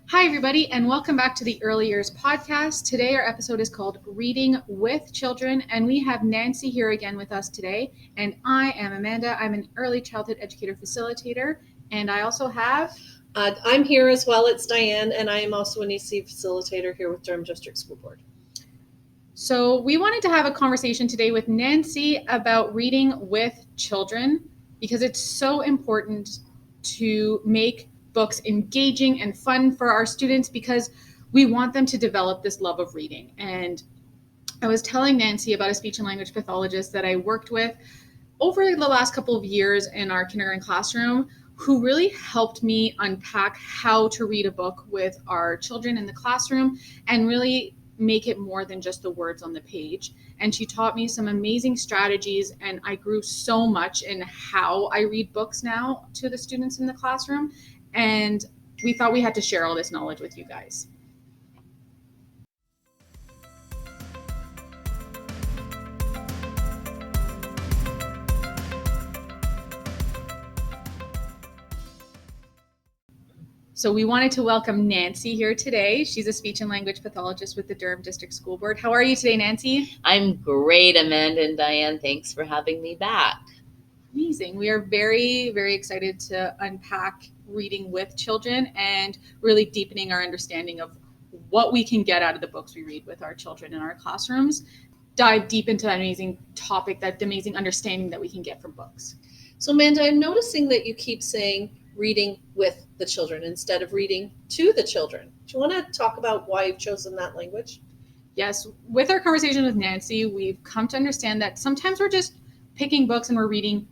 Hi, everybody, and welcome back to the Early Years podcast. Today, our episode is called Reading with Children, and we have Nancy here again with us today. And I am Amanda. I'm an early childhood educator facilitator, and I also have. I'm here as well. It's Diane, and I am also an EC facilitator here with Durham District School Board. So, we wanted to have a conversation today with Nancy about reading with children because it's so important to make books engaging and fun for our students because we want them to develop this love of reading. And I was telling Nancy about a speech and language pathologist that I worked with over the last couple of years in our kindergarten classroom who really helped me unpack how to read a book with our children in the classroom and really make it more than just the words on the page. And she taught me some amazing strategies, and I grew so much in how I read books now to the students in the classroom. And we thought we had to share all this knowledge with you guys. So we wanted to welcome Nancy here today. She's a speech and language pathologist with the Durham District School Board. How are you today, Nancy? I'm great, Amanda and Diane. Thanks for having me back. Amazing. We are very, very excited to unpack reading with children and really deepening our understanding of what we can get out of the books we read with our children in our classrooms. Dive deep into that amazing topic, that amazing understanding that we can get from books. So, Amanda, I'm noticing that you keep saying reading with the children instead of reading to the children. Do you want to talk about why you've chosen that language? Yes. With our conversation with Nancy, we've come to understand that sometimes we're just picking books and we're reading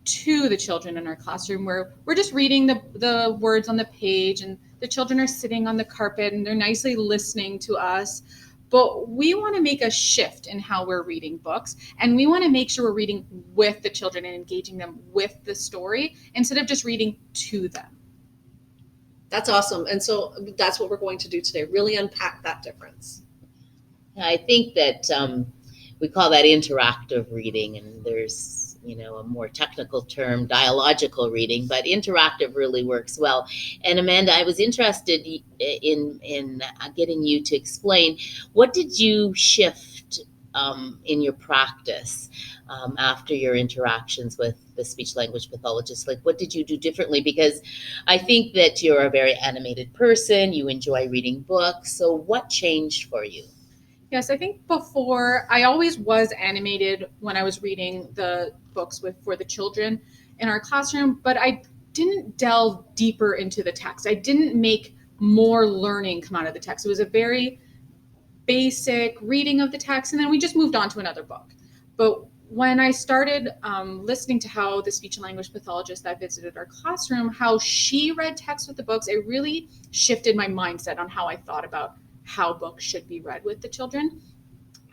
to the children in our classroom, where we're just reading the words on the page and the children are sitting on the carpet and they're nicely listening to us. But we want to make a shift in how we're reading books, and we want to make sure we're reading with the children and engaging them with the story instead of just reading to them. That's awesome. And so that's what we're going to do today, really unpack that difference. I think that we call that interactive reading, and there's a more technical term, dialogical reading, but interactive really works well. And Amanda, I was interested in getting you to explain, what did you shift in your practice after your interactions with the speech language pathologist? Like, what did you do differently? Because I think that you're a very animated person, you enjoy reading books, so what changed for you? Yes, I think before I always was animated when I was reading the books for the children in our classroom, but I didn't delve deeper into the text. I didn't make more learning come out of the text. It was a very basic reading of the text, and then we just moved on to another book. But when I started listening to how the speech and language pathologist that visited our classroom, how she read text with the books, it really shifted my mindset on how I thought about how books should be read with the children.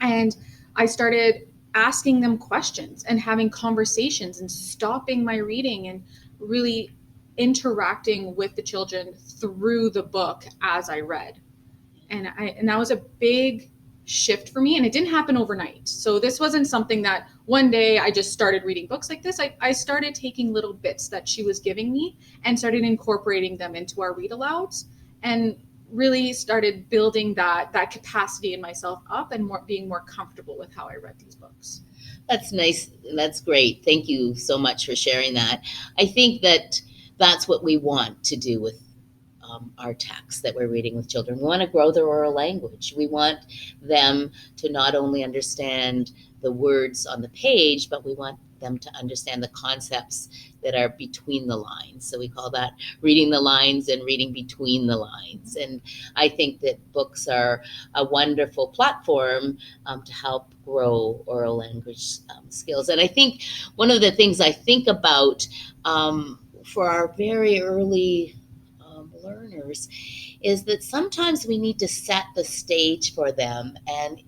And I started asking them questions and having conversations and stopping my reading and really interacting with the children through the book as I read. And that was a big shift for me, and it didn't happen overnight. So this wasn't something that one day I just started reading books like this. I started taking little bits that she was giving me and started incorporating them into our Read-Alouds, and really started building that capacity in myself up and being more comfortable with how I read these books. That's nice. That's great. Thank you so much for sharing that. I think that that's what we want to do with our texts that we're reading with children. We want to grow their oral language. We want them to not only understand the words on the page, but we want them to understand the concepts that are between the lines. So we call that reading the lines and reading between the lines. And I think that books are a wonderful platform to help grow oral language skills. And I think one of the things I think about for our very early learners is that sometimes we need to set the stage for them and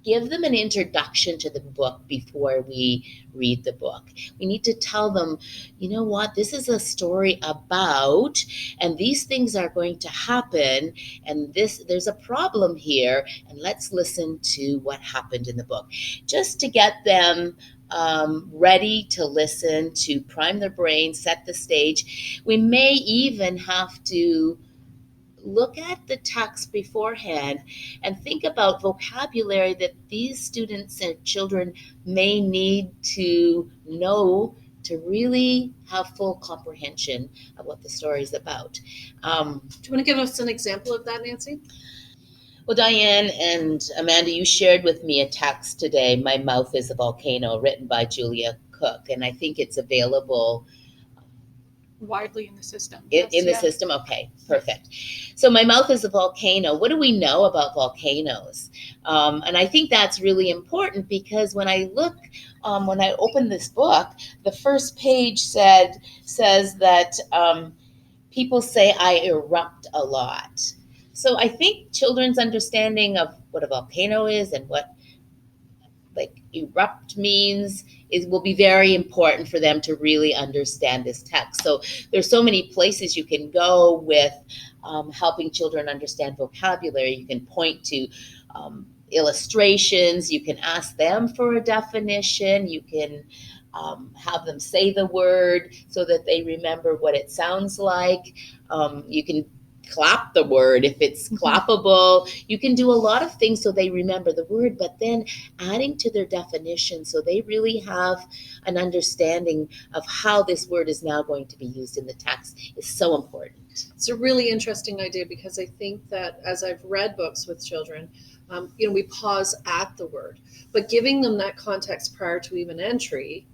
give them an introduction to the book before we read the book. We need to tell them, you know what, this is a story about, and these things are going to happen, and there's a problem here, and let's listen to what happened in the book. Just to get them ready to listen, to prime their brain, set the stage. We may even have to look at the text beforehand and think about vocabulary that these students and children may need to know to really have full comprehension of what the story is about. Do you want to give us an example of that, Nancy? Well, Diane and Amanda, you shared with me a text today, My Mouth is a Volcano, written by Julia Cook, and I think it's available widely in the system. in the system. Okay, perfect. So My Mouth is a Volcano. What do we know about volcanoes? And I think that's really important because when I opened this book, the first page says that people say I erupt a lot. So I think children's understanding of what a volcano is and what like erupt means will be very important for them to really understand this text. So there's so many places you can go with helping children understand vocabulary. You can point to illustrations. You can ask them for a definition. You can have them say the word so that they remember what it sounds like. You can clap the word if it's clappable. You can do a lot of things so they remember the word, but then adding to their definition so they really have an understanding of how this word is now going to be used in the text is so important. It's a really interesting idea because I think that as I've read books with children, we pause at the word, but giving them that context prior to even entry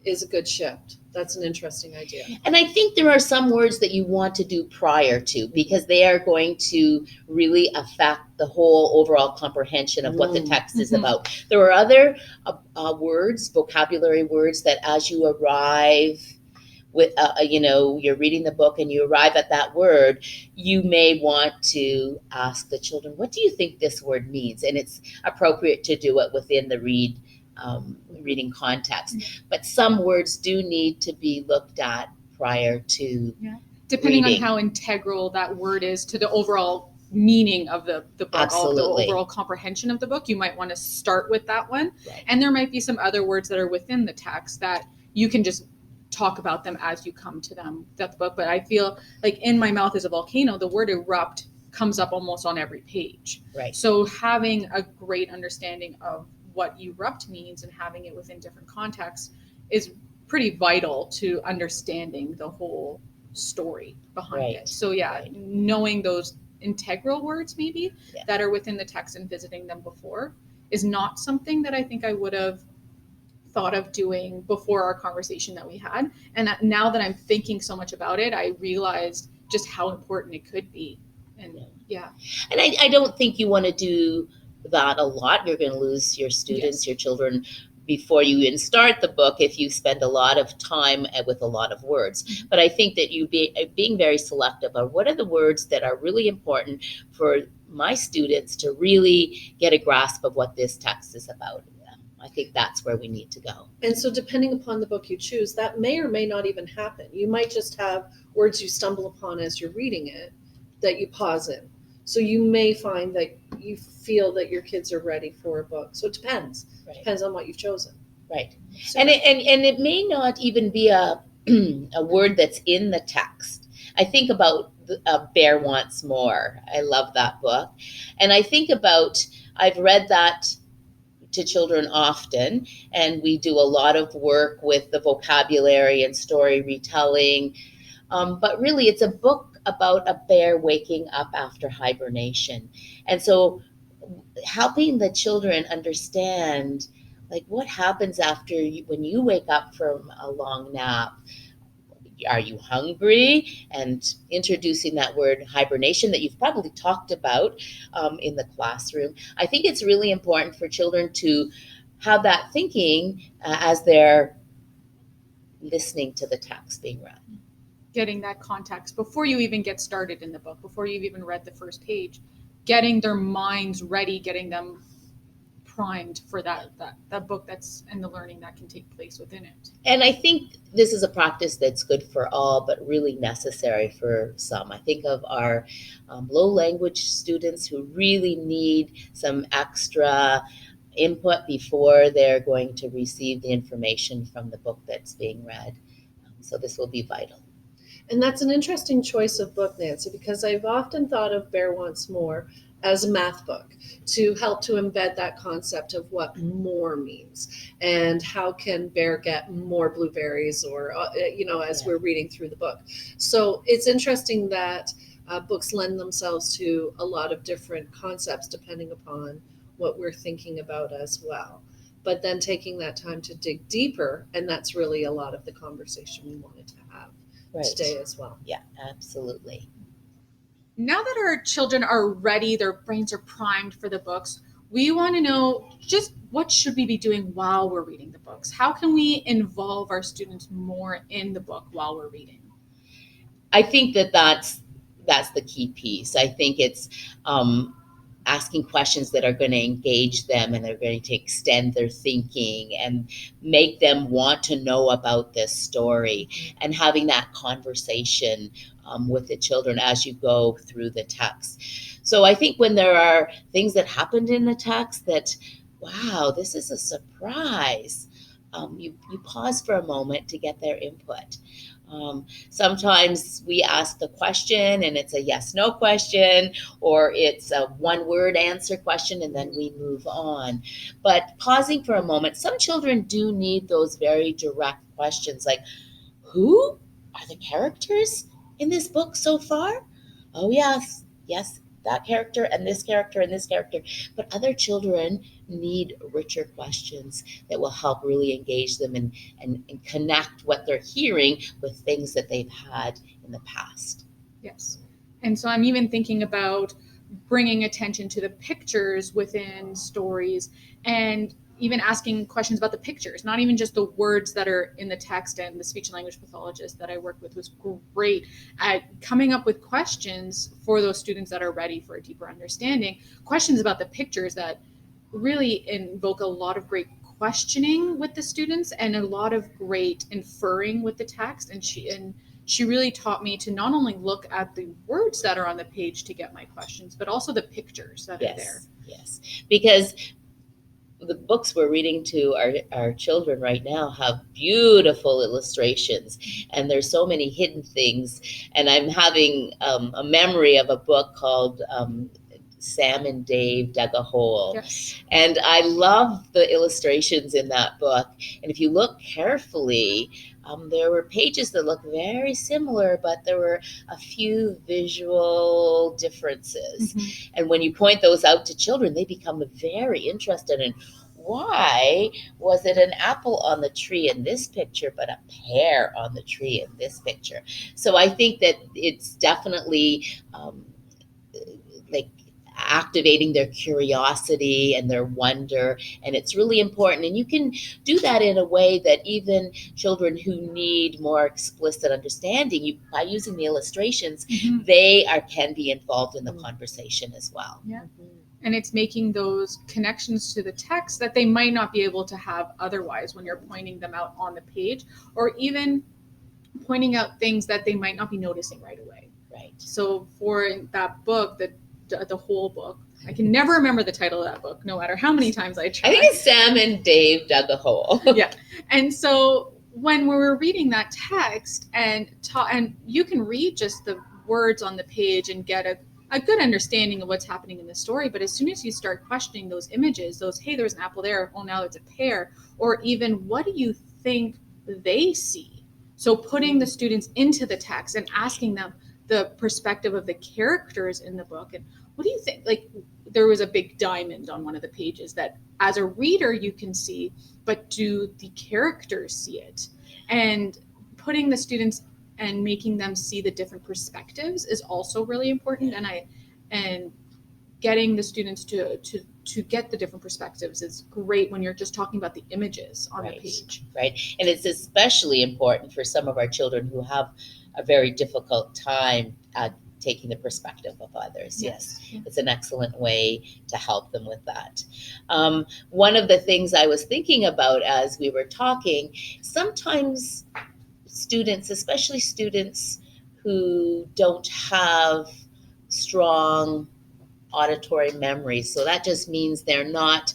is a good shift. That's an interesting idea. And I think there are some words that you want to do prior to because they are going to really affect the whole overall comprehension of what the text is about. There are other words, vocabulary words that as you arrive with, you're reading the book and you arrive at that word, you may want to ask the children, what do you think this word means? And it's appropriate to do it within the reading context. But some words do need to be looked at prior to depending reading. on how integral that word is to the overall meaning of the book, Absolutely. the overall comprehension of the book. You might want to start with that one. Right. And there might be some other words that are within the text that you can just talk about them as you come to them. That's the book. But I feel like in My Mouth is a Volcano, the word erupt comes up almost on every page. Right. So having a great understanding of what erupt means and having it within different contexts is pretty vital to understanding the whole story behind it. So knowing those integral words maybe that are within the text and visiting them before is not something that I think I would have thought of doing before our conversation that we had. And now that I'm thinking so much about it, I realized just how important it could be. And and I don't think you want to do that a lot. You're going to lose your students, your children, before you even start the book if you spend a lot of time with a lot of words. But I think that you being very selective of what are the words that are really important for my students to really get a grasp of what this text is about. I think that's where we need to go. And so depending upon the book you choose, that may or may not even happen. You might just have words you stumble upon as you're reading it that you pause in. So you may find that you feel that your kids are ready for a book. So it depends. Right. Depends on what you've chosen. Right. So And it may not even be a word that's in the text. I think about Bear Wants More. I love that book. And I think about, I've read that to children often, and we do a lot of work with the vocabulary and story retelling. But really, it's a book about a bear waking up after hibernation. And so helping the children understand, like, what happens after when you wake up from a long nap. Are you hungry? And introducing that word hibernation that you've probably talked about in the classroom. I think it's really important for children to have that thinking as they're listening to the text being read. Getting that context before you even get started in the book, before you've even read the first page, getting their minds ready, getting them primed for that book that's and the learning that can take place within it. And I think this is a practice that's good for all, but really necessary for some. I think of our low language students who really need some extra input before they're going to receive the information from the book that's being read. So this will be vital. And that's an interesting choice of book, Nancy, because I've often thought of Bear Wants More as a math book to help to embed that concept of what more means and how can Bear get more blueberries or, as we're reading through the book. So it's interesting that books lend themselves to a lot of different concepts depending upon what we're thinking about as well. But then taking that time to dig deeper, and that's really a lot of the conversation we wanted to have today as well. Yeah, absolutely. Now that our children are ready, their brains are primed for the books, we want to know just what should we be doing while we're reading the books? How can we involve our students more in the book while we're reading? I think that's the key piece. I think it's asking questions that are going to engage them and they're going to extend their thinking and make them want to know about this story, and having that conversation with the children as you go through the text. So I think when there are things that happened in the text that, wow, this is a surprise, you pause for a moment to get their input. Sometimes we ask the question and it's a yes/no question, or it's a one-word answer question, and then we move on. But pausing for a moment, some children do need those very direct questions like, who are the characters in this book so far? Oh, yes, that character and this character and this character. But other children need richer questions that will help really engage them and connect what they're hearing with things that they've had in the past. Yes. And so I'm even thinking about bringing attention to the pictures within stories, and even asking questions about the pictures, not even just the words that are in the text. And the speech and language pathologist that I worked with was great at coming up with questions for those students that are ready for a deeper understanding, questions about the pictures that really invoke a lot of great questioning with the students and a lot of great inferring with the text. And she really taught me to not only look at the words that are on the page to get my questions, but also the pictures that are there. Yes, because the books we're reading to our children right now have beautiful illustrations, and there's so many hidden things. And I'm having a memory of a book called Sam and Dave Dug a Hole. Yes. And I love the illustrations in that book. And if you look carefully, there were pages that look very similar, but there were a few visual differences. Mm-hmm. And when you point those out to children, they become very interested in, why was it an apple on the tree in this picture, but a pear on the tree in this picture? So I think that it's definitely like activating their curiosity and their wonder, and it's really important. And you can do that in a way that even children who need more explicit understanding, by using the illustrations, Mm-hmm. they can be involved in the conversation as well. Yeah. And it's making those connections to the text that they might not be able to have otherwise when you're pointing them out on the page, or even pointing out things that they might not be noticing right away. Right. So for that book, the whole book, I can never remember the title of that book, no matter how many times I try. I think it's Sam and Dave Dug a Hole. Yeah. And so when we were reading that text and you can read just the words on the page and get a good understanding of what's happening in the story. But as soon as you start questioning those images, hey, there's an apple there, oh, now it's a pear, or even what do you think they see? So putting the students into the text and asking them the perspective of the characters in the book. And what do you think? Like, there was a big diamond on one of the pages that as a reader you can see, but do the characters see it? And putting the students and making them see the different perspectives is also really important. And getting the students to get the different perspectives is great when you're just talking about the images on the page. Right. And it's especially important for some of our children who have a very difficult time taking the perspective of others. Yes. It's an excellent way to help them with that. One of the things I was thinking about as we were talking, sometimes students, especially students who don't have strong auditory memory, so that just means they're not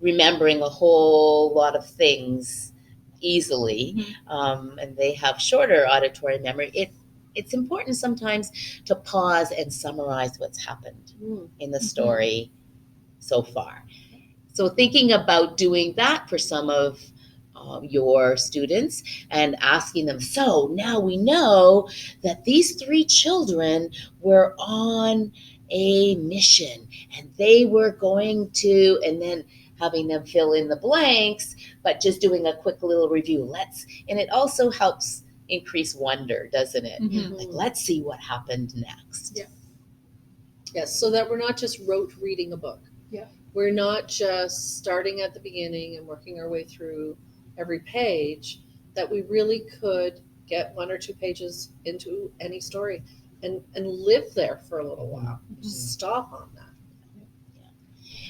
remembering a whole lot of things easily, and they have shorter auditory memory. it's important sometimes to pause and summarize what's happened in the story so far. So thinking about doing that for some of your students and asking them, so now we know that these 3 children were on a mission and they were going to, and then having them fill in the blanks, but just doing a quick little review. And it also helps increase wonder, doesn't it? Mhm. Like, let's see what happened next. Yeah. Yes, so that we're not just rote reading a book. Yeah. We're not just starting at the beginning and working our way through every page, that we really could get 1 or 2 pages into any story and live there for a little while. Just stop on that.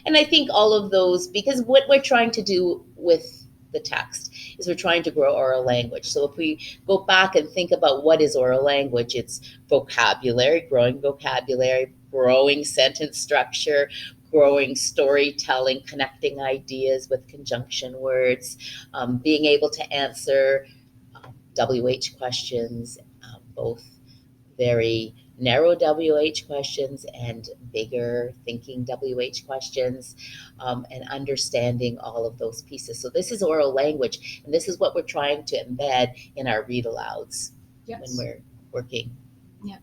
And I think all of those, because what we're trying to do with the text is we're trying to grow oral language. So if we go back and think about what is oral language, it's vocabulary, growing sentence structure, growing storytelling, connecting ideas with conjunction words, being able to answer WH questions, both very narrow WH questions and bigger thinking WH questions, and understanding all of those pieces. So this is oral language, and this is what we're trying to embed in our read-alouds when we're working. Yeah.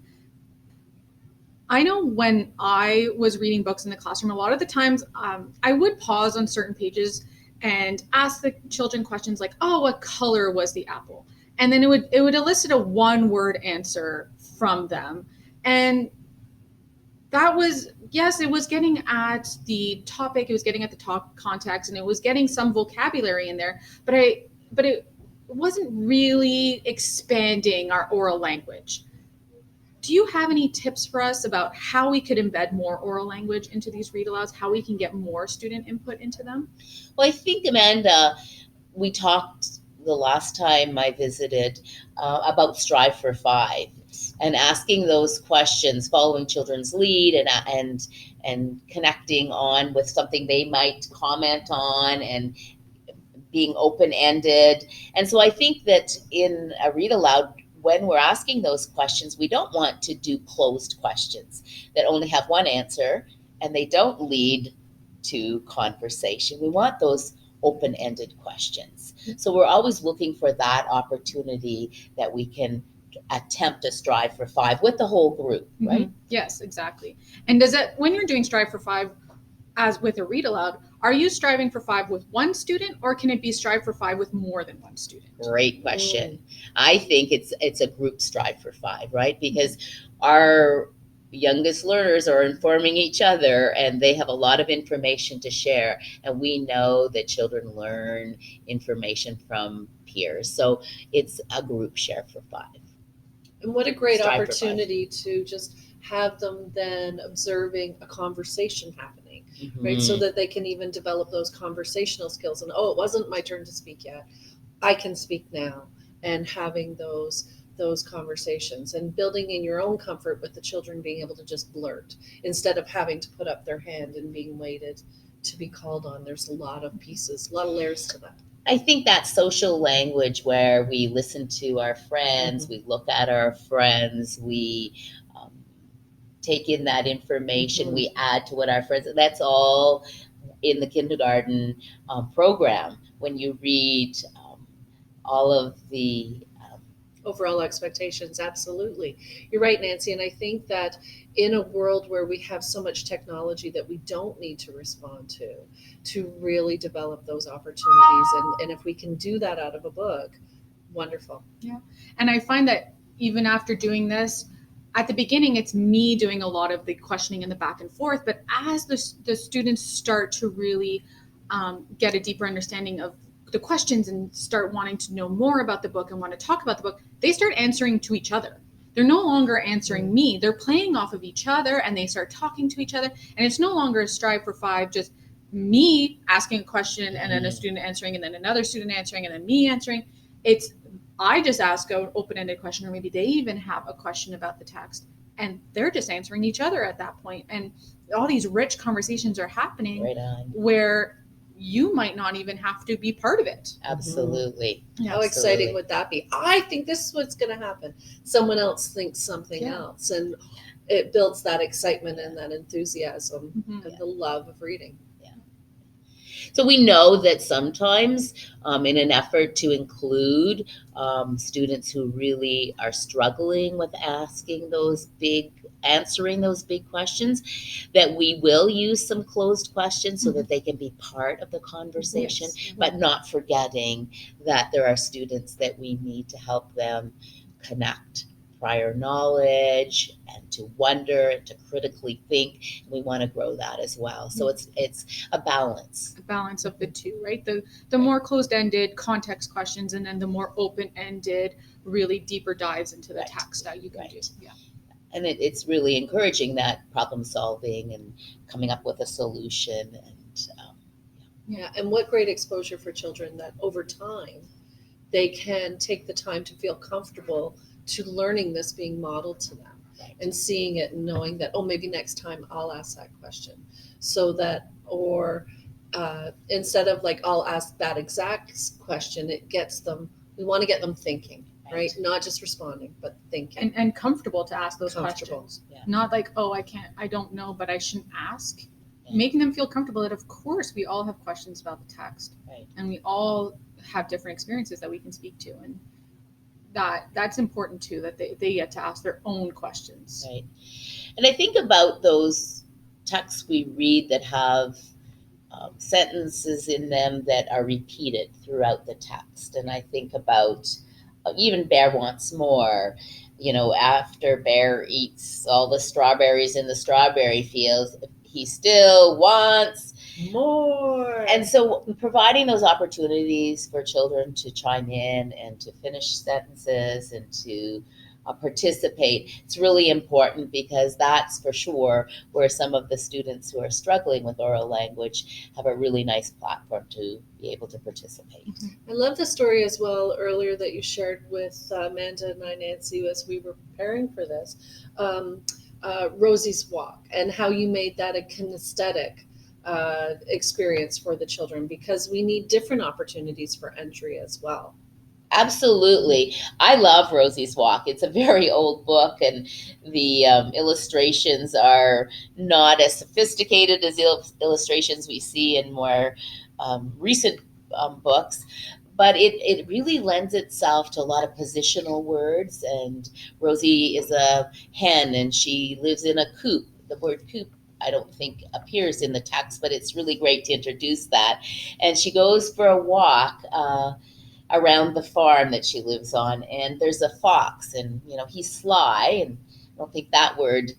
I know when I was reading books in the classroom, a lot of the times I would pause on certain pages and ask the children questions like, oh, what color was the apple? And then it would elicit a 1-word answer from them. And that was, yes, it was getting at the topic, it was getting at the top context, and it was getting some vocabulary in there, but it wasn't really expanding our oral language. Do you have any tips for us about how we could embed more oral language into these read-alouds, how we can get more student input into them? Well, I think, Amanda, we talked the last time I visited about Strive for 5 and asking those questions, following children's lead and connecting on with something they might comment on and being open-ended. And so I think that in a read-aloud, when we're asking those questions, we don't want to do closed questions that only have one answer and they don't lead to conversation. We want those open-ended questions. So we're always looking for that opportunity that we can attempt to strive for 5 with the whole group, right? Mm-hmm. Yes, exactly. And does it, when you're doing Strive for 5 as with a read aloud, are you striving for 5 with one student, or can it be Strive for 5 with more than one student? Great question. I think it's a group Strive for 5, right? Because our youngest learners are informing each other and they have a lot of information to share, and we know that children learn information from peers, so it's a group share for 5. And what a great Strive for 5. opportunity to just have them then observing a conversation happening, right? So that they can even develop those conversational skills. And oh, it wasn't my turn to speak yet, I can speak now. And having those conversations and building in your own comfort with the children being able to just blurt instead of having to put up their hand and being waited to be called on. There's a lot of pieces, a lot of layers to that. I think that social language where we listen to our friends, we look at our friends, we take in that information, we add to what our friends, that's all in the kindergarten program. When you read all of the overall expectations, absolutely. You're right, Nancy, and I think that in a world where we have so much technology that we don't need to respond to really develop those opportunities, and if we can do that out of a book, wonderful. Yeah, and I find that even after doing this, at the beginning, it's me doing a lot of the questioning and the back and forth, but as the students start to really get a deeper understanding of the questions and start wanting to know more about the book and want to talk about the book, they start answering to each other. They're no longer answering me. They're playing off of each other and they start talking to each other. And it's no longer a Strive for 5, just me asking a question and then a student answering and then another student answering and then me answering. It's I just ask an open-ended question, or maybe they even have a question about the text and they're just answering each other at that point. And all these rich conversations are happening right on. where you might not even have to be part of it. Absolutely. How exciting would that be? I think this is what's going to happen. Someone else thinks something else, and it builds that excitement and that enthusiasm and the love of reading. So we know that sometimes in an effort to include students who really are struggling with answering those big questions, that we will use some closed questions so that they can be part of the conversation, but not forgetting that there are students that we need to help them connect prior knowledge and to wonder and to critically think. We want to grow that as well. So it's a balance. A balance of the two, right? The more closed-ended context questions, and then the more open-ended, really deeper dives into the text that you can do. Yeah. And it's really encouraging that problem solving and coming up with a solution. And and what great exposure for children that over time they can take the time to feel comfortable to learning this being modeled to them and seeing it and knowing that, oh, maybe next time I'll ask that question. So that, or instead of like, I'll ask that exact question, it gets them, we want to get them thinking, right? Not just responding, but thinking. And comfortable to ask those Comfortable. questions. Not like, oh, I don't know, but I shouldn't ask. Making them feel comfortable that, of course, we all have questions about the text. And we all have different experiences that we can speak to. And that's important too, that they get to ask their own questions. Right. And I think about those texts we read that have sentences in them that are repeated throughout the text. And I think about even Bear Wants More. After Bear eats all the strawberries in the strawberry fields, he still wants more. And so providing those opportunities for children to chime in and to finish sentences and to participate, it's really important, because that's for sure where some of the students who are struggling with oral language have a really nice platform to be able to participate. I love the story as well earlier that you shared with Amanda and I, Nancy, as we were preparing for this, Rosie's Walk, and how you made that a kinesthetic experience for the children, because we need different opportunities for entry as well. Absolutely. I love Rosie's Walk. It's a very old book, and the illustrations are not as sophisticated as illustrations we see in more recent books. But it really lends itself to a lot of positional words. And Rosie is a hen, and she lives in a coop. The word coop, I don't think, appears in the text, but it's really great to introduce that. And she goes for a walk around the farm that she lives on, and there's a fox, and he's sly, and I don't think that word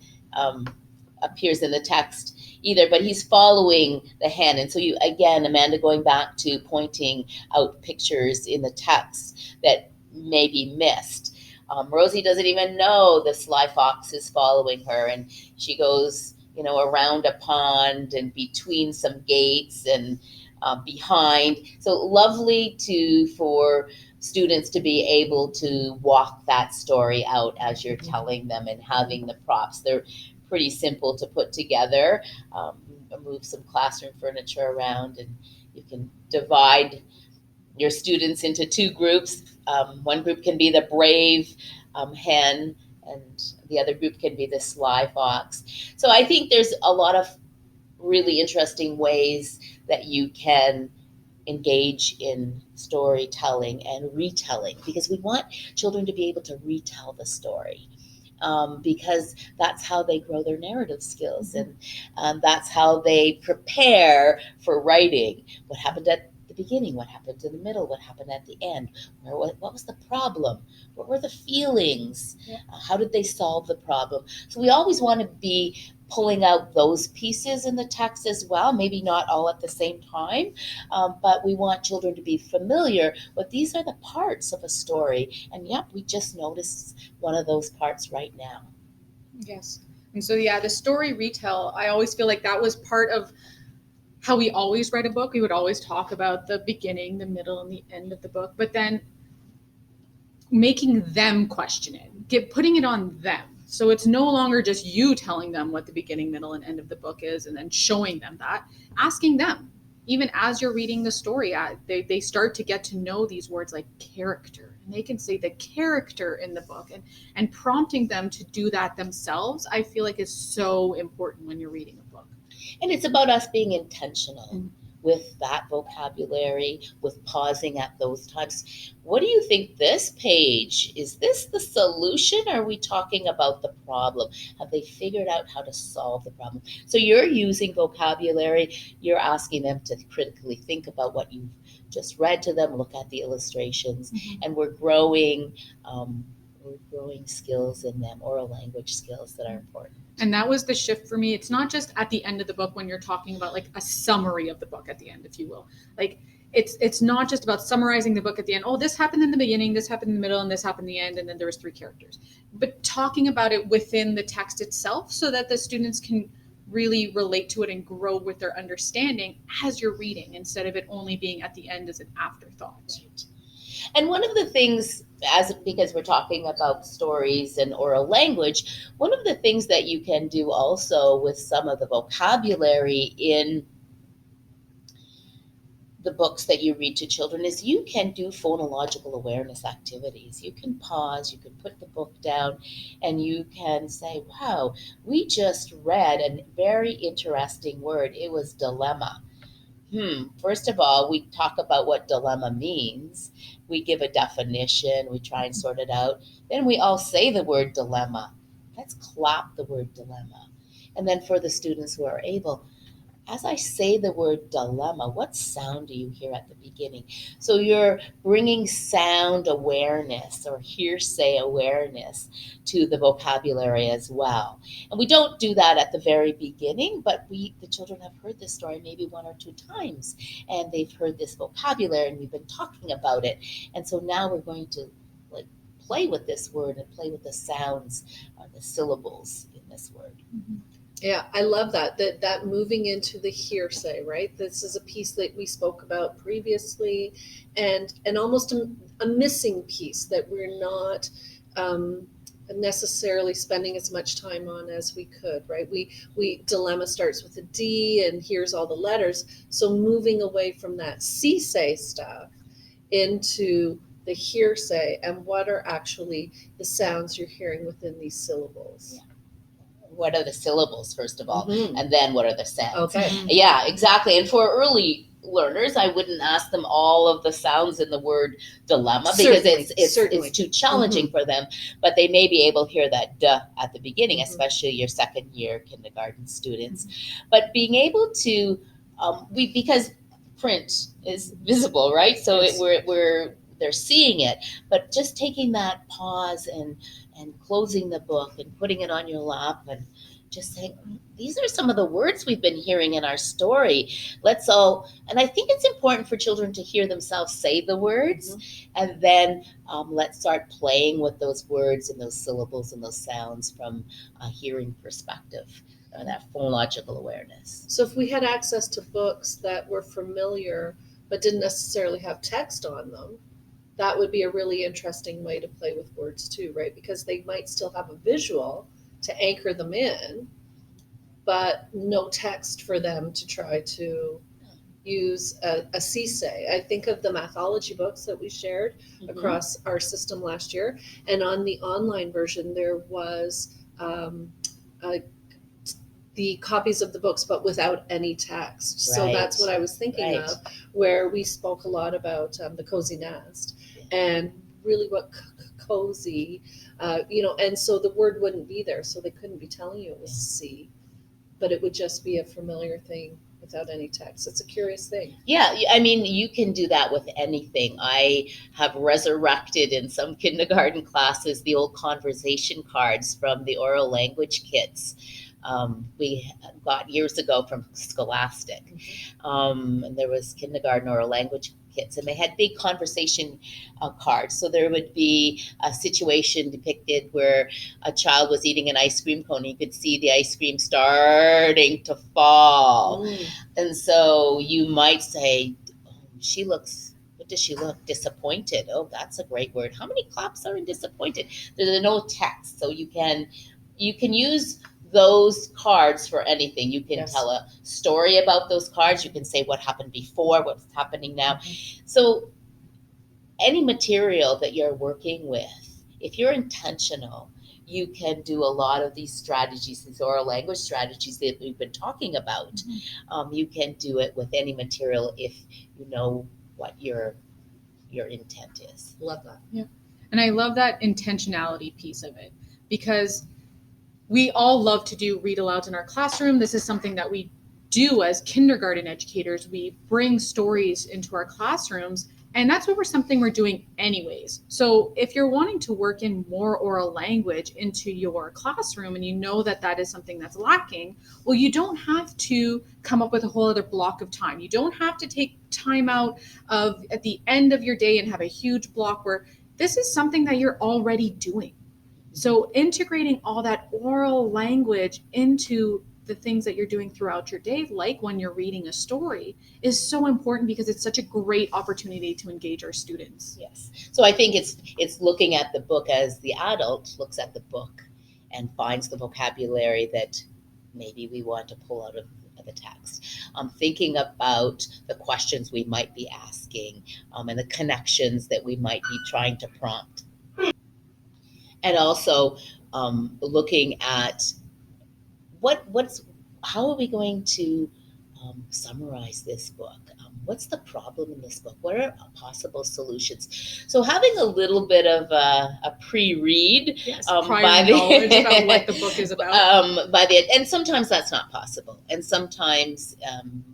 appears in the text either, but he's following the hen. And so Amanda, going back to pointing out pictures in the text that may be missed. Rosie doesn't even know the sly fox is following her, and she goes around a pond and between some gates and behind. So lovely for students to be able to walk that story out as you're telling them, and having the props. They're pretty simple to put together. Move some classroom furniture around, and you can divide your students into two groups. One group can be the brave hen, and the other group can be the sly fox. So I think there's a lot of really interesting ways that you can engage in storytelling and retelling, because we want children to be able to retell the story, because that's how they grow their narrative skills, and that's how they prepare for writing. What happened at the beginning? What happened in the middle? What happened at the end? What was the problem? What were the feelings? How did they solve the problem? So we always want to be pulling out those pieces in the text as well, maybe not all at the same time, but we want children to be familiar with these are the parts of a story, and we just noticed one of those parts right now. Yes. And so the story retell, I always feel like that was part of how we always read a book. We would always talk about the beginning, the middle, and the end of the book, but then making them question it, putting it on them. So it's no longer just you telling them what the beginning, middle, and end of the book is and then showing them that. Asking them, even as you're reading the story, they start to get to know these words like character, and they can say the character in the book, and prompting them to do that themselves, I feel like is so important when you're reading a book. And it's about us being intentional Mhm. with that vocabulary, with pausing at those times. What do you think this page, is this the solution? Or are we talking about the problem? Have they figured out how to solve the problem? So you're using vocabulary, you're asking them to critically think about what you've just read to them, look at the illustrations, and we're growing skills in them, oral language skills that are important. And that was the shift for me. It's not just at the end of the book when you're talking about like a summary of the book at the end, if you will. Like it's not just about summarizing the book at the end. Oh, this happened in the beginning, this happened in the middle, and this happened in the end, and then there was 3 characters. But talking about it within the text itself so that the students can really relate to it and grow with their understanding as you're reading, instead of it only being at the end as an afterthought. Right. And one of the things, because we're talking about stories and oral language, one of the things that you can do also with some of the vocabulary in the books that you read to children is you can do phonological awareness activities. You can pause, you can put the book down, and you can say, wow, we just read a very interesting word. It was dilemma. First of all, we talk about what dilemma means. We give a definition. We try and sort it out. Then we all say the word dilemma. Let's clap the word dilemma. And then for the students who are able, as I say the word dilemma, what sound do you hear at the beginning? So you're bringing sound awareness or hearsay awareness to the vocabulary as well. And we don't do that at the very beginning, but the children have heard this story maybe 1 or 2 times, and they've heard this vocabulary, and we've been talking about it. And so now we're going to play with this word and play with the sounds or the syllables in this word. Yeah, I love that moving into the hearsay, right? This is a piece that we spoke about previously, and almost a missing piece that we're not necessarily spending as much time on as we could, right? We dilemma starts with a D, and here's all the letters. So moving away from that say stuff into the hearsay and what are actually the sounds you're hearing within these syllables. Yeah. What are the syllables, first of all, Mhm. and then what are the sounds? Okay. Yeah, exactly. And for early learners, I wouldn't ask them all of the sounds in the word dilemma because Certainly. it's too challenging for them. But they may be able to hear that duh at the beginning, Mhm. especially your second year kindergarten students. But being able to, because print is visible, right? So Yes. they're seeing it, but just taking that pause and closing the book and putting it on your lap and just saying, these are some of the words we've been hearing in our story. And I think it's important for children to hear themselves say the words, and then let's start playing with those words and those syllables and those sounds from a hearing perspective, that phonological awareness. So if we had access to books that were familiar but didn't necessarily have text on them, that would be a really interesting way to play with words too, right? Because they might still have a visual to anchor them in, but no text for them to try to use a say. I think of the mathology books that we shared across our system last year, and on the online version there was the copies of the books but without any text. So Right. that's what I was thinking Right. of, where we spoke a lot about the cozy nest and really what cozy, and so the word wouldn't be there, so they couldn't be telling you it was C, but it would just be a familiar thing without any text. It's a curious thing. Yeah, I mean, you can do that with anything. I have resurrected in some kindergarten classes the old conversation cards from the oral language kits. We got years ago from Scholastic. And there was kindergarten oral language kits, and they had big conversation cards. So there would be a situation depicted where a child was eating an ice cream cone. You could see the ice cream starting to fall. And so you might say, oh, what does she look? Disappointed. Oh, that's a great word. How many claps are in disappointed? There's no text. So you can use those cards for anything. You can Yes. tell a story about those cards. You can say what happened before, what's happening now. So any material that you're working with, if you're intentional, you can do a lot of these strategies, these oral language strategies that we've been talking about. You can do it with any material if you know what your intent is. Love that. And I love that intentionality piece of it, because we all love to do read-alouds in our classroom. This is something that we do as kindergarten educators. We bring stories into our classrooms, and that's something we're doing anyways. So if you're wanting to work in more oral language into your classroom and you know that that is something that's lacking, well, you don't have to come up with a whole other block of time. You don't have to take time out of at the end of your day and have a huge block where this is something that you're already doing. So integrating all that oral language into the things that you're doing throughout your day, like when you're reading a story, is so important because it's such a great opportunity to engage our students. Yes. So I think it's looking at the book as the adult looks at the book and finds the vocabulary that maybe we want to pull out of the text. Thinking about the questions we might be asking, and the connections that we might be trying to prompt. And also looking at how are we going to summarize this book? What's the problem in this book? What are possible solutions? So having a little bit of a pre-read, prior knowledge about what the book is about. And sometimes that's not possible, and sometimes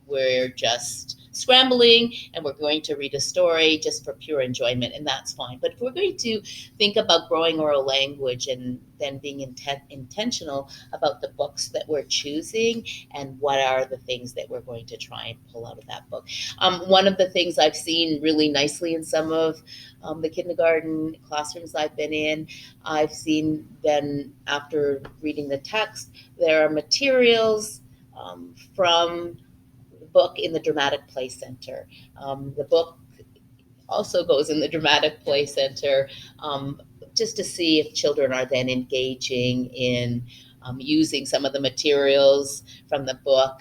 we're just scrambling and we're going to read a story just for pure enjoyment, and that's fine. But if we're going to think about growing oral language and then being intentional about the books that we're choosing and what are the things that we're going to try and pull out of that book. One of the things I've seen really nicely in some of the kindergarten classrooms I've been in, I've seen then after reading the text, there are materials from book in the Dramatic Play Center. The book also goes in the Dramatic Play Center just to see if children are then engaging in using some of the materials from the book,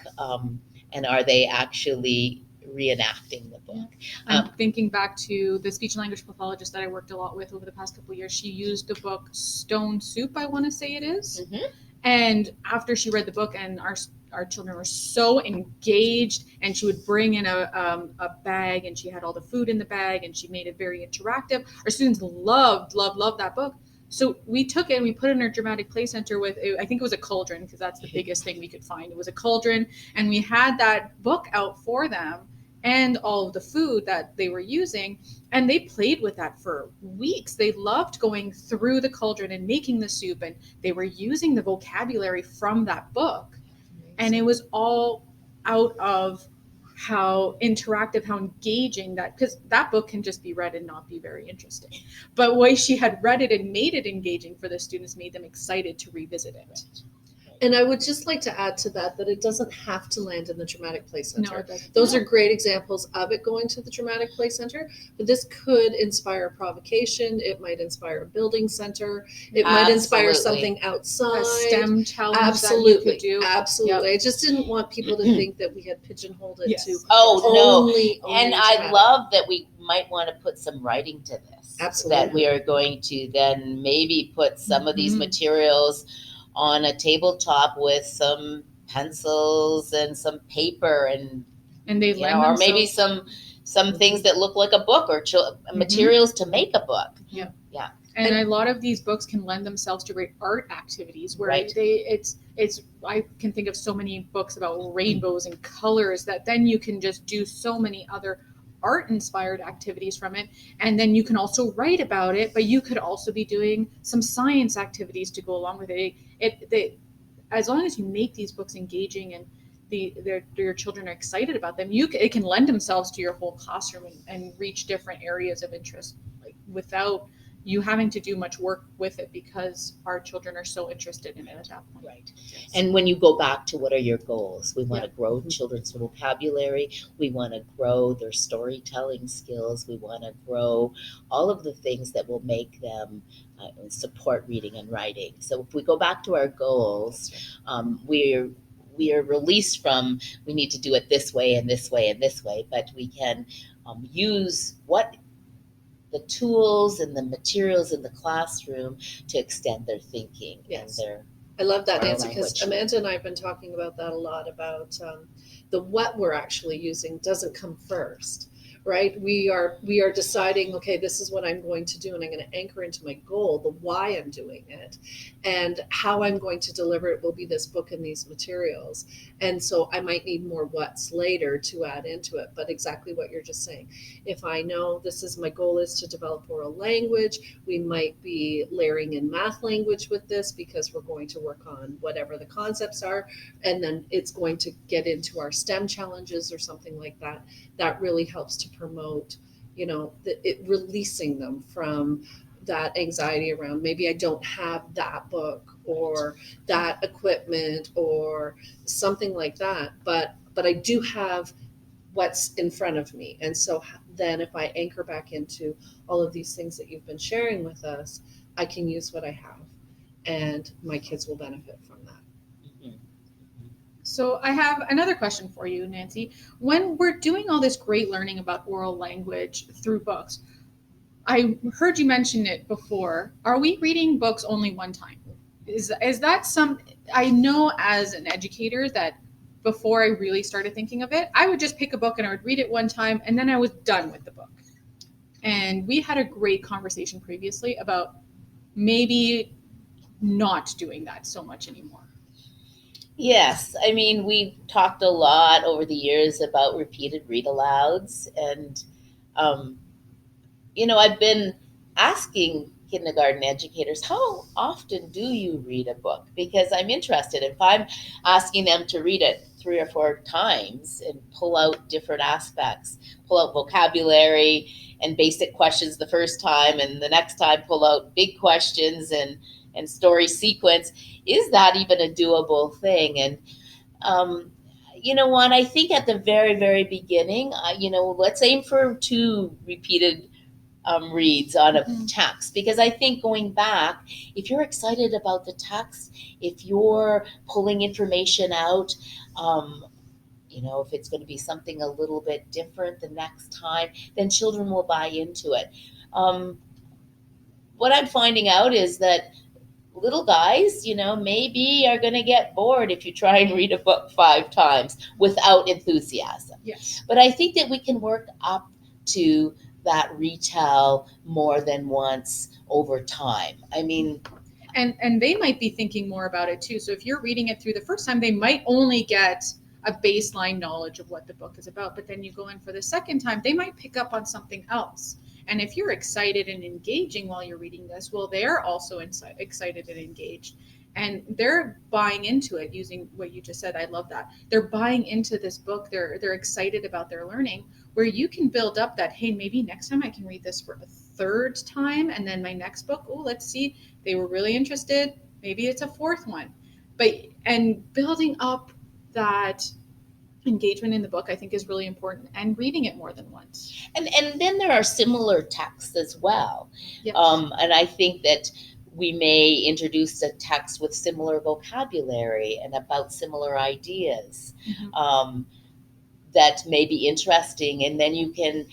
and are they actually reenacting the book. I'm thinking back to the speech and language pathologist that I worked a lot with over the past couple of years. She used the book Stone Soup, I want to say it is. Mm-hmm. And after she read the book, and our children were so engaged, and she would bring in a bag, and she had all the food in the bag, and she made it very interactive. Our students loved that book. So we took it and we put it in our dramatic play center with, I think it was a cauldron, because that's the biggest thing we could find. It was a cauldron, and we had that book out for them and all of the food that they were using, and they played with that for weeks. They loved going through the cauldron and making the soup, and they were using the vocabulary from that book. And it was all out of how interactive, how engaging that, because that book can just be read and not be very interesting. But the way she had read it and made it engaging for the students made them excited to revisit it. And I would just like to add to that it doesn't have to land in the Dramatic Play Center. No, it doesn't. Those are great examples of it going to the Dramatic Play Center, but this could inspire a provocation. It might inspire a building center. It might inspire something outside. A STEM challenge Absolutely. that you could do. Absolutely. Yep. I just didn't want people to think that we had pigeonholed it Yes. to Only and I dramatic. love that we might want to put some writing to this. Absolutely. That we are going to then maybe put some of these Mhm. materials on a tabletop with some pencils and some paper and they lend or maybe themselves- some things that look like a book or materials to make a book. And a lot of these books can lend themselves to great art activities where Right. I can think of so many books about rainbows and colors that then you can just do so many other art inspired activities from it. And then you can also write about it, but you could also be doing some science activities to go along with it. As long as you make these books engaging and your children are excited about them, it can lend themselves to your whole classroom and reach different areas of interest, like without you having to do much work with it, because our children are so interested in it at that point. Right. And when you go back to what are your goals, we want to grow children's vocabulary. We want to grow their storytelling skills. We want to grow all of the things that will make them support reading and writing. So if we go back to our goals, we are released from we need to do it this way and this way and this way, but we can use what the tools and the materials in the classroom to extend their thinking Yes. and their I love that, oral Nancy, because language. Amanda and I have been talking about that a lot, about the what we're actually using doesn't come first, right? We are deciding, okay, this is what I'm going to do, and I'm going to anchor into my goal, the why I'm doing it, and how I'm going to deliver it will be this book and these materials. And so I might need more what's later to add into it, but exactly what you're just saying. If I know this is my goal is to develop oral language, we might be layering in math language with this because we're going to work on whatever the concepts are, and then it's going to get into our STEM challenges or something like that. That really helps to promote, releasing them from that anxiety around maybe I don't have that book or that equipment or something like that, but I do have what's in front of me. And so then if I anchor back into all of these things that you've been sharing with us, I can use what I have, and my kids will benefit from that. Mhm. So I have another question for you, Nancy. When we're doing all this great learning about oral language through books, I heard you mention it before. Are we reading books only one time? Is that some? I know as an educator that before I really started thinking of it, I would just pick a book and I would read it one time and then I was done with the book. And we had a great conversation previously about maybe not doing that so much anymore. Yes, I mean, we've talked a lot over the years about repeated read-alouds, and um, I've been asking kindergarten educators, how often do you read a book? Because I'm interested. If I'm asking them to read it 3 or 4 times and pull out different aspects, pull out vocabulary and basic questions the first time, and the next time pull out big questions and story sequence, is that even a doable thing? And you know what? I think at the very, very beginning, let's aim for 2 repeated reads on a text, because I think going back, if you're excited about the text, if you're pulling information out, if it's going to be something a little bit different the next time, then children will buy into it. What I'm finding out is that little guys, maybe are going to get bored if you try and read a book 5 times without enthusiasm. Yes. But I think that we can work up to that retell more than once over time. I mean, and they might be thinking more about it too. So if you're reading it through the first time, they might only get a baseline knowledge of what the book is about, but then you go in for the second time, they might pick up on something else. And if you're excited and engaging while you're reading this, well, they're also excited and engaged. And they're buying into it using what you just said. I love that. They're buying into this book. They're excited about their learning, where you can build up that, hey, maybe next time I can read this for a third time. And then my next book, oh, let's see, they were really interested. Maybe it's a fourth one. And building up that engagement in the book, I think, is really important, and reading it more than once. And then there are similar texts as well. Yes. And I think that we may introduce a text with similar vocabulary and about similar ideas that may be interesting, and then you can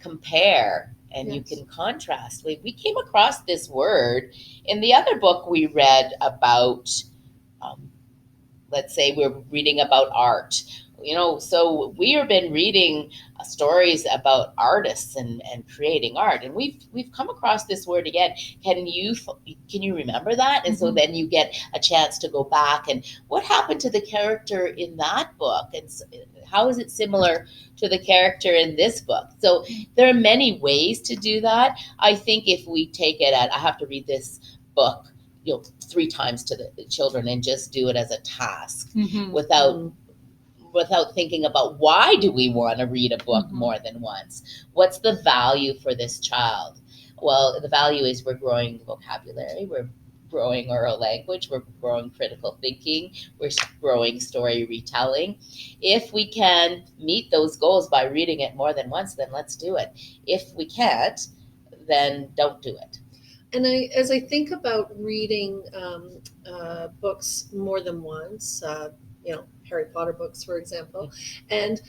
compare and you can contrast. We came across this word in the other book we read about, let's say we're reading about art. So we have been reading stories about artists and creating art, and we've come across this word again. Can you remember that? And so then you get a chance to go back and what happened to the character in that book, and how is it similar to the character in this book? So there are many ways to do that. I think if we take it at, I have to read this book 3 times to the children and just do it as a task without thinking about why do we want to read a book more than once? What's the value for this child? Well, the value is we're growing vocabulary, we're growing oral language, we're growing critical thinking, we're growing story retelling. If we can meet those goals by reading it more than once, then let's do it. If we can't, then don't do it. And as I think about reading books more than once, Harry Potter books, for example, and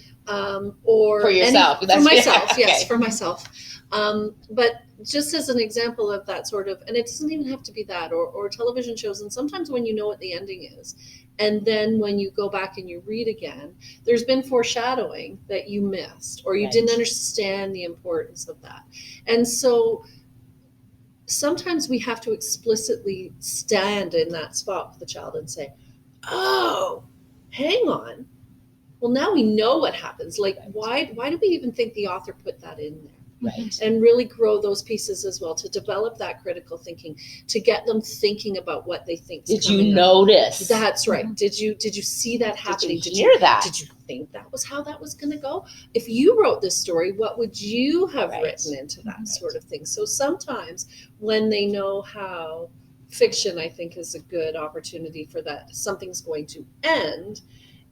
or For yourself, for myself, okay. yes, for myself. But just as an example of that sort of, and it doesn't even have to be that, or television shows. And sometimes when you know what the ending is, and then when you go back and you read again, there's been foreshadowing that you missed, or you Right. didn't understand the importance of that. And so sometimes we have to explicitly stand in that spot with the child and say, oh, hang on. Well, now we know what happens. Like, Right. why do we even think the author put that in there? Right. And really grow those pieces as well, to develop that critical thinking, to get them thinking about what they think. Did you notice? That's right. Did you see that happening? Did you hear that? Did you think that was how that was going to go? If you wrote this story, what would you have Right. written into that Right. sort of thing? So sometimes when they know how fiction, I think, is a good opportunity for that, something's going to end,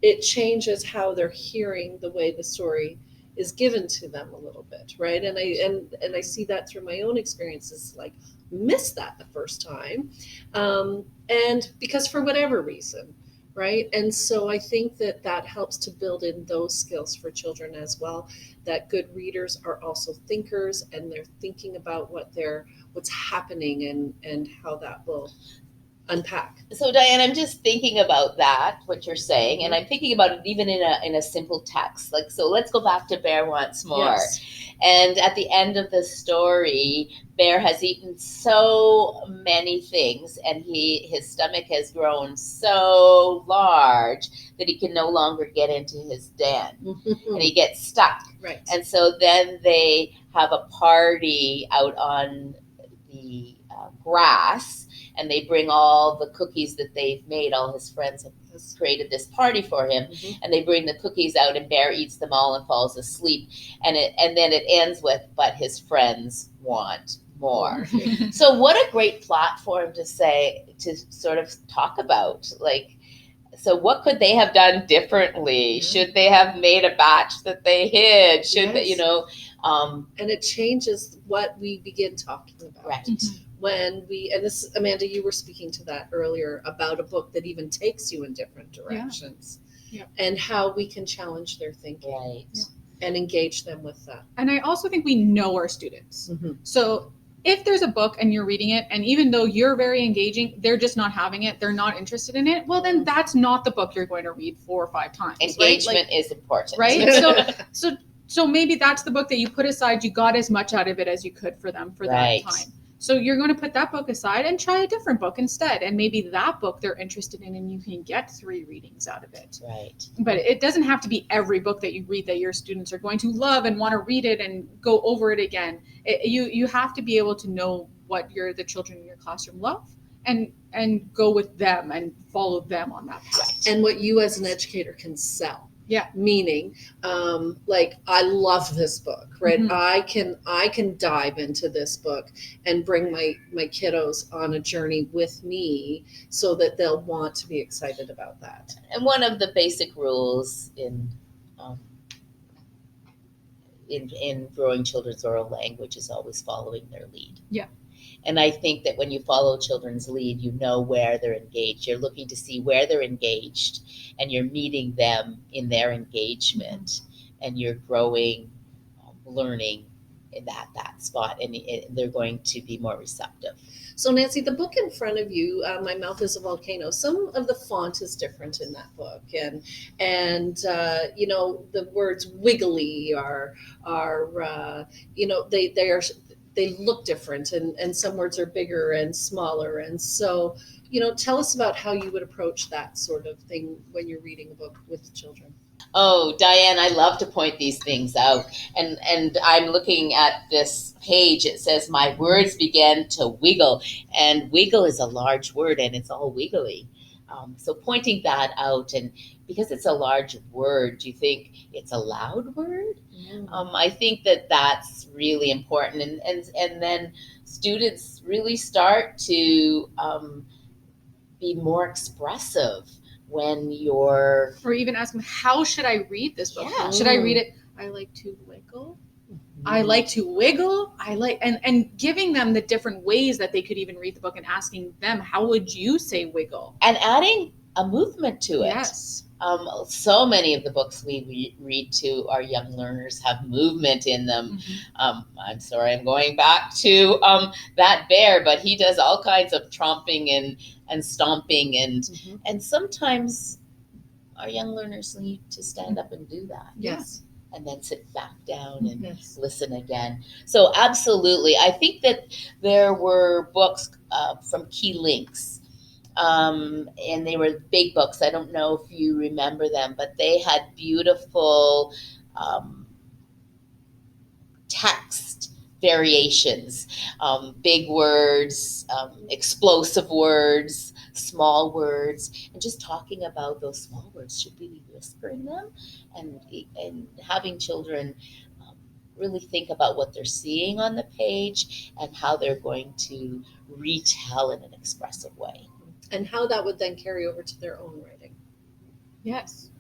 it changes how they're hearing the way the story is given to them a little bit, right? And I see that through my own experiences, like missed that the first time, and because for whatever reason, right? And so I think that helps to build in those skills for children as well. That good readers are also thinkers, and they're thinking about what's happening and how that will unpack. So Diane, I'm just thinking about that, what you're saying, and I'm thinking about it even in a simple text. Like, so let's go back to Bear once more. Yes. And at the end of the story, Bear has eaten so many things, and his stomach has grown so large that he can no longer get into his den, and he gets stuck. Right. And so then they have a party out on the grass, and they bring all the cookies that they've made. All his friends have created this party for him, and they bring the cookies out, and Bear eats them all and falls asleep. And then it ends with, but his friends want more. So what a great platform to sort of talk about, like, so what could they have done differently? Should they have made a batch that they hid? Should they, and it changes what we begin talking about. Right. When and this, Amanda, you were speaking to that earlier about a book that even takes you in different directions. Yeah. And how we can challenge their thinking. Right. Yeah. And engage them with that. And I also think we know our students. Mm-hmm. So if there's a book and you're reading it, and even though you're very engaging, they're just not having it, they're not interested in it, well, then that's not the book you're going to read 4 or 5 times. Engagement is important. Right? So maybe that's the book that you put aside. You got as much out of it as you could for them for that time. So you're going to put that book aside and try a different book instead. And maybe that book they're interested in, and you can get 3 readings out of it. Right. But it doesn't have to be every book that you read that your students are going to love and want to read it and go over it again. You have to be able to know what the children in your classroom love, and go with them and follow them on that path. And what you as an educator can sell. Yeah. Meaning, like, I love this book, right? Mm-hmm. I can dive into this book and bring my kiddos on a journey with me, so that they'll want to be excited about that. And one of the basic rules in growing children's oral language is always following their lead. Yeah. And I think that when you follow children's lead, you know where they're engaged. You're looking to see where they're engaged, and you're meeting them in their engagement, and you're growing, learning in that spot, and they're going to be more receptive. So Nancy, the book in front of you, My Mouth is a Volcano, some of the font is different in that book, and the words wiggly are they look different, and some words are bigger and smaller. And so, tell us about how you would approach that sort of thing when you're reading a book with children. Oh, Diane, I love to point these things out. And I'm looking at this page. It says, my words began to wiggle. And wiggle is a large word, and it's all wiggly. So pointing that out, and because it's a large word, do you think it's a loud word? I think that's really important. And then students really start to be more expressive when or even ask them, how should I read this book? Yeah. Should I read it? I like to wiggle. I like to wiggle. I like, and giving them the different ways that they could even read the book and asking them, how would you say wiggle? And adding a movement to it. Yes. So many of the books we read to our young learners have movement in them. I'm sorry, I'm going back to that bear, but he does all kinds of tromping and stomping, and sometimes our young learners need to stand up and do that. Yes. And then sit back down and Yes. listen again. So absolutely, I think that there were books from Key Links. And they were big books. I don't know if you remember them, but they had beautiful text variations, big words, explosive words, small words, and just talking about those small words. Should we be whispering them? And having children really think about what they're seeing on the page and how they're going to retell in an expressive way. And how that would then carry over to their own writing. Yes.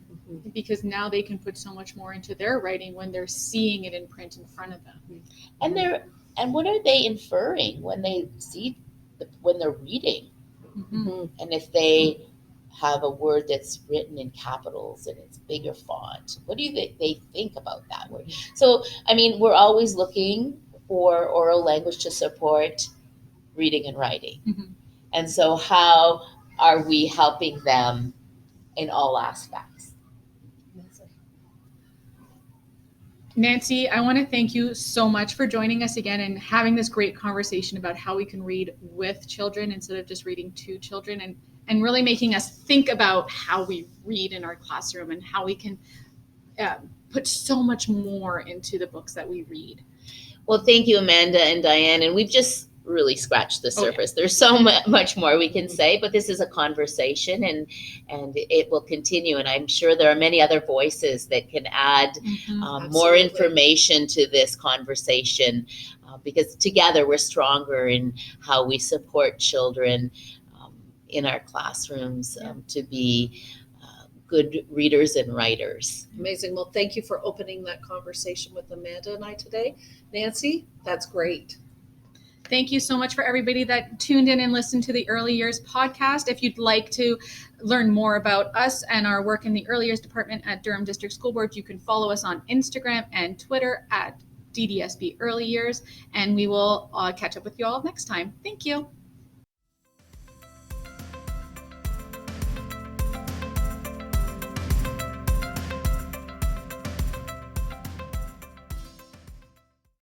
Because now they can put so much more into their writing when they're seeing it in print in front of them. And what are they inferring when they see when they're reading? And if they have a word that's written in capitals and it's bigger font, what do they think about that word? So I mean, we're always looking for oral language to support reading and writing. And so how are we helping them in all aspects? Nancy, I want to thank you so much for joining us again and having this great conversation about how we can read with children instead of just reading to children, and really making us think about how we read in our classroom and how we can put so much more into the books that we read. Well, thank you, Amanda and Diane. And we've just really scratched the surface. There's so much more we can say, but this is a conversation, and it will continue. And I'm sure there are many other voices that can add more information to this conversation, because together we're stronger in how we support children in our classrooms to be good readers and writers. Amazing. Well, thank you for opening that conversation with Amanda and I today. Nancy, that's great. Thank you so much for everybody that tuned in and listened to the Early Years podcast. If you'd like to learn more about us and our work in the Early Years Department at Durham District School Board, you can follow us on Instagram and Twitter at DDSB Early Years, and we will catch up with you all next time. Thank you.